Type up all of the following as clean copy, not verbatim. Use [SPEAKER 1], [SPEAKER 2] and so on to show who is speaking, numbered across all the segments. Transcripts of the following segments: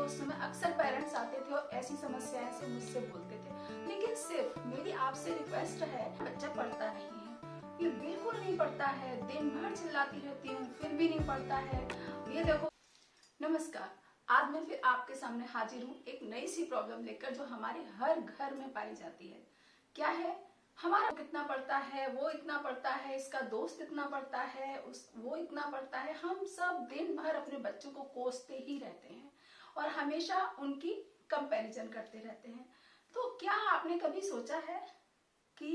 [SPEAKER 1] तो उस समय अक्सर पेरेंट्स आते थे और ऐसी समस्याएं से मुझसे बोलते थे। लेकिन सिर्फ मेरी आपसे रिक्वेस्ट है, बच्चा पढ़ता नहीं है, ये बिल्कुल नहीं पढ़ता है, दिन भर चिल्लाती रहती हूँ फिर भी नहीं पढ़ता है। ये देखो। नमस्कार, आज मैं फिर आपके सामने हाजिर हूँ एक नई सी प्रॉब्लम लेकर जो हमारे हर घर में पाई जाती है। क्या है? हमारा कितना पढ़ता है, वो इतना पढ़ता है, इसका दोस्त इतना पढ़ता है, वो इतना पढ़ता है। हम सब दिन भर अपने बच्चों को कोसते ही रहते हैं और हमेशा उनकी कंपैरिजन करते रहते हैं। तो क्या आपने कभी सोचा है कि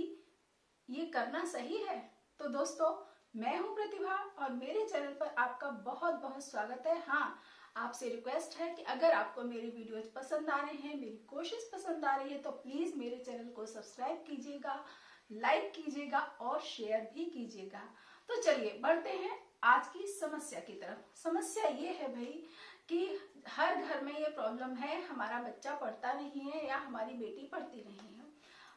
[SPEAKER 1] ये करना सही है? तो दोस्तों, मैं हूं प्रतिभा और मेरे चैनल पर आपका बहुत बहुत स्वागत है। हाँ, आपसे रिक्वेस्ट है कि अगर आपको मेरे वीडियोज पसंद आ रहे हैं, मेरी कोशिश पसंद आ रही है, तो प्लीज मेरे चैनल को सब्सक्राइब कीजिएगा, लाइक कीजिएगा और शेयर भी कीजिएगा। तो चलिए बढ़ते हैं आज की समस्या की तरफ। समस्या ये है भाई कि हर घर में ये प्रॉब्लम है, हमारा बच्चा पढ़ता नहीं है या हमारी बेटी पढ़ती नहीं है।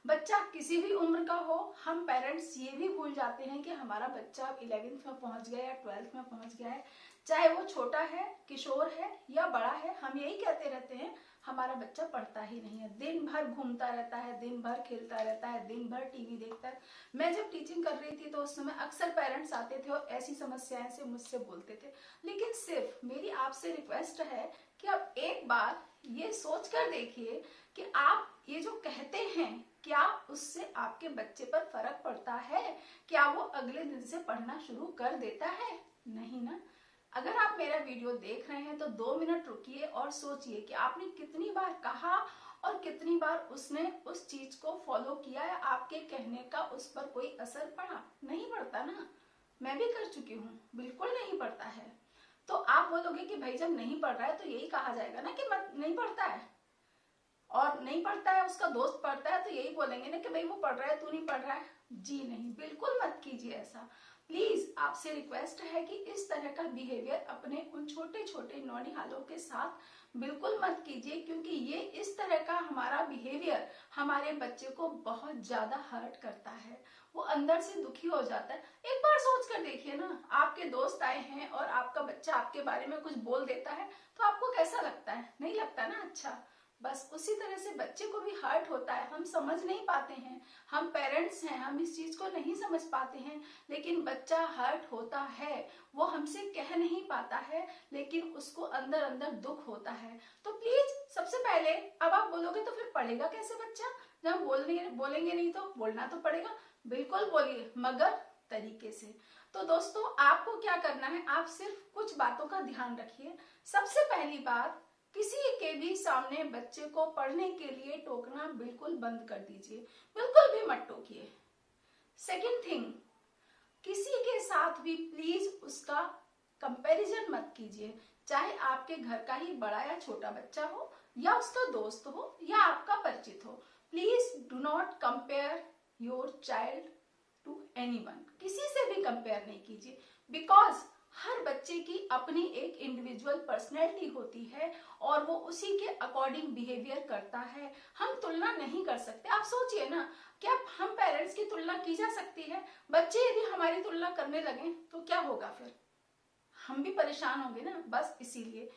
[SPEAKER 1] बच्चा किसी भी उम्र का हो, हम पेरेंट्स ये भी भूल जाते हैं कि हमारा बच्चा 11th में पहुंच गया या 12th में पहुंच गया है। चाहे वो छोटा है, किशोर है या बड़ा है, हम यही कहते रहते हैं हमारा बच्चा पढ़ता ही नहीं है। दिन भर घूमता रहता है, दिन भर खेलता रहता है, दिन भर टीवी देखता है। मैं जब टीचिंग कर रही थी तो उस समय अक्सर पेरेंट्स आते थे और ऐसी समस्याएं से मुझसे बोलते थे। लेकिन सिर्फ मेरी आपसे रिक्वेस्ट है कि आप एक बार ये सोच कर देखिए कि आप ये जो कहते हैं, क्या उससे आपके बच्चे पर फर्क पड़ता है? क्या वो अगले दिन से पढ़ना शुरू कर देता है? नहीं ना। अगर आप मेरा वीडियो देख रहे हैं तो 2 मिनट रुकिए और सोचिए कि आपने कितनी बार कहा और कितनी बार उसने उस चीज को फॉलो किया या आपके कहने का उस पर कोई असर पड़ा। नहीं पड़ता ना। मैं भी कर चुकी हूँ, बिल्कुल नहीं पड़ता है। तो आप बोलोगे कि भाई जब नहीं पढ़ रहा है तो यही कहा जाएगा ना कि मत नहीं पढ़ता है, और नहीं पढ़ता है उसका दोस्त पढ़ता है तो यही बोलेंगे ना कि भाई वो पढ़ रहा है, तू नहीं पढ़ रहा है। जी नहीं, बिल्कुल मत कीजिए ऐसा। प्लीज आपसे रिक्वेस्ट है कि इस तरह का बिहेवियर अपने उन छोटे छोटे नौनिहालों के साथ बिल्कुल मत कीजिए, क्योंकि ये इस तरह का हमारा बिहेवियर हमारे बच्चे को बहुत ज्यादा हर्ट करता है। वो अंदर से दुखी हो जाता है। एक बार सोच कर देखिए ना, आपके दोस्त आए हैं और आपका बच्चा आपके बारे में कुछ बोल देता है तो आपको कैसा लगता है? नहीं लगता ना अच्छा। बस उसी तरह से बच्चे को भी हर्ट होता है। हम समझ नहीं पाते हैं, हम पेरेंट्स हैं, हम इस चीज को नहीं समझ पाते हैं, लेकिन बच्चा हर्ट होता है। वो हमसे कह नहीं पाता है लेकिन उसको अंदर अंदर दुख होता है। तो प्लीज सबसे पहले, अब आप बोलोगे तो फिर पढ़ेगा कैसे बच्चा? जब बोलेंगे नहीं तो बोलना तो पड़ेगा। बिल्कुल बोलिए, मगर तरीके से। तो दोस्तों, आपको क्या करना है, आप सिर्फ कुछ बातों का ध्यान रखिए। सबसे पहली बात, किसी के भी सामने बच्चे को पढ़ने के लिए टोकना बिल्कुल बंद कर दीजिए, बिल्कुल भी मत टोकिए। सेकंड थिंग, किसी के साथ भी प्लीज उसका कंपैरिजन मत कीजिए, चाहे आपके घर का ही बड़ा या छोटा बच्चा हो या उसका दोस्त हो या आपका परिचित हो। Please do not compare your child to anyone. किसी से भी कंपेयर नहीं कीजिए, बिकॉज हर बच्चे की अपनी एक इंडिविजुअल पर्सनैलिटी होती है और वो उसी के अकॉर्डिंग बिहेवियर करता है। हम तुलना नहीं कर सकते। आप सोचिए ना, क्या हम पेरेंट्स की तुलना की जा सकती है? बच्चे यदि हमारी तुलना करने लगे तो क्या होगा? फिर हम भी परेशान होंगे ना। बस इसीलिए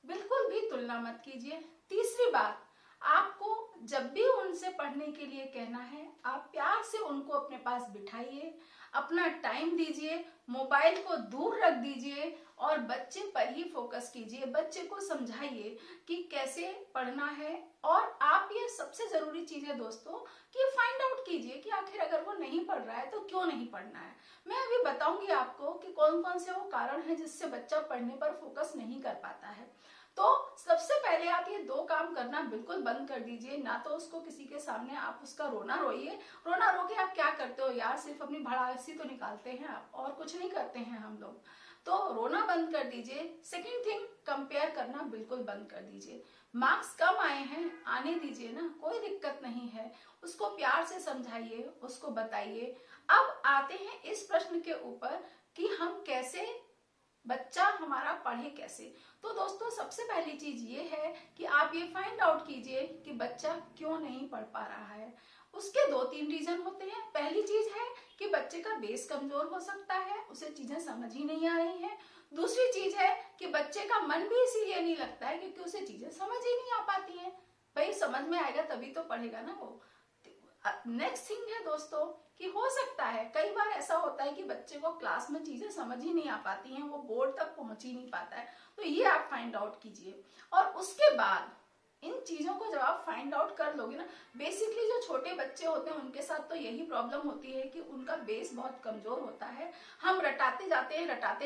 [SPEAKER 1] बिल्कुल भी तुलना मत कीजिए। तीसरी बात, आपको जब भी उनसे पढ़ने के लिए कहना है, आप प्यार से उनको अपने पास बिठाइए, अपना टाइम दीजिए, मोबाइल को दूर रख दीजिए और बच्चे पर ही फोकस कीजिए। बच्चे को समझाइए कि कैसे पढ़ना है। और आप, ये सबसे जरूरी चीज है दोस्तों, कि फाइंड आउट कीजिए कि आखिर अगर वो नहीं पढ़ रहा है तो क्यों नहीं पढ़ना है। मैं अभी बताऊंगी आपको कि कौन कौन से वो कारण है जिससे बच्चा पढ़ने पर फोकस नहीं कर पाता है। तो सबसे पहले आप ये 2 काम करना बिल्कुल बंद कर दीजिए। ना तो उसको किसी के सामने आप उसका रोना रोइए। रोना रो के आप क्या करते हो यार? सिर्फ अपनी भड़ासी तो निकालते हैं आप, और कुछ नहीं करते हैं हम लोग। तो रोना बंद कर दीजिए। सेकंड थिंग, कंपेयर करना बिल्कुल बंद कर दीजिए। मार्क्स कम आए हैं, आने दीजिए ना, कोई दिक्कत नहीं है। उसको प्यार से समझाइए, उसको बताइए। अब आते हैं इस प्रश्न के ऊपर कि हम कैसे, बच्चा हमारा पढ़े कैसे। तो दोस्तों, सबसे पहली चीज ये है कि आप ये फाइंड आउट कीजिए कि बच्चा क्यों नहीं पढ़ पा रहा है। उसके 2-3 रीजन होते हैं। पहली चीज है कि बच्चे का बेस कमजोर हो सकता है, उसे चीजें समझ ही नहीं आ रही हैं। दूसरी चीज है कि बच्चे का मन भी इसीलिए नहीं लगता है क्योंकि उसे चीजें समझ ही नहीं आ पाती हैं। भाई समझ में आएगा तभी तो पढ़ेगा ना वो। नेक्स्ट थिंग है दोस्तों कि हो सकता है कई बार ऐसा होता है कि बच्चे को क्लास में चीजें समझ ही नहीं आ पाती हैं, वो बोर्ड तक पहुंच ही नहीं पाता है, तो ये आप फाइंड आउट कीजिए। और उसके बाद इन चीजों को जब आप फाइंड आउट कर लोगे ना, बेसिकली जो छोटे बच्चे होते हैं उनके साथ तो यही प्रॉब्लम होती है कि उनका बेस बहुत कमजोर होता है। हम रटाते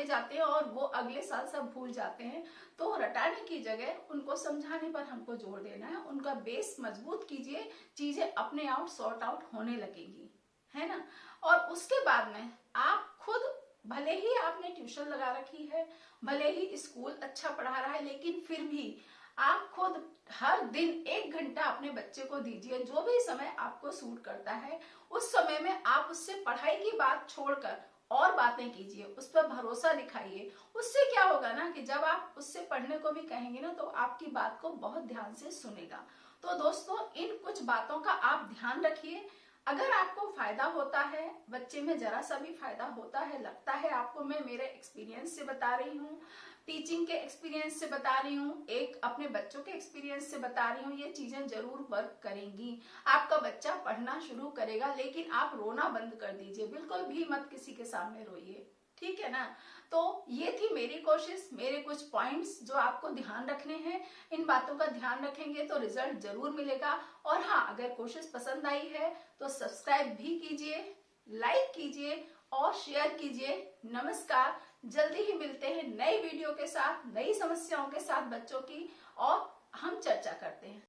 [SPEAKER 1] जाते हैं और वो अगले साल सब भूल जाते हैं। तो रटाने की जगह उनको समझाने पर हमको जोर देना है, उनका बेस मजबूत कीजिए, चीजें अपने आप सॉर्ट आउट होने लगेंगी, है ना। और उसके बाद में आप खुद, भले ही आपने ट्यूशन लगा रखी है, भले ही स्कूल अच्छा पढ़ा रहा है, लेकिन फिर भी आप खुद हर दिन 1 घंटा अपने बच्चे को दीजिए, जो भी समय आपको सूट करता है। उस समय में आप उससे पढ़ाई की बात छोड़कर और बातें कीजिए, उस पर भरोसा दिखाइए। उससे क्या होगा ना कि जब आप उससे पढ़ने को भी कहेंगे ना, तो आपकी बात को बहुत ध्यान से सुनेगा। तो दोस्तों इन कुछ बातों का आप ध्यान रखिए। अगर आपको फायदा होता है, बच्चे में जरा सा भी फायदा होता है, लगता है आपको, मैं मेरे एक्सपीरियंस से बता रही हूँ, टीचिंग के एक्सपीरियंस से बता रही हूँ, एक अपने बच्चों के एक्सपीरियंस से बता रही हूँ, ये चीजें जरूर वर्क करेंगी। आपका बच्चा पढ़ना शुरू करेगा, लेकिन आप रोना बंद कर दीजिए, बिल्कुल भी मत किसी के सामने रोइए, ठीक है ना। तो ये थी मेरी कोशिश, मेरे कुछ पॉइंट्स जो आपको ध्यान रखने हैं। इन बातों का ध्यान रखेंगे तो रिजल्ट जरूर मिलेगा। और हाँ, अगर कोशिश पसंद आई है तो सब्सक्राइब भी कीजिए, लाइक कीजिए और शेयर कीजिए। नमस्कार, जल्दी ही मिलते हैं नई वीडियो के साथ, नई समस्याओं के साथ बच्चों की, और हम चर्चा करते हैं।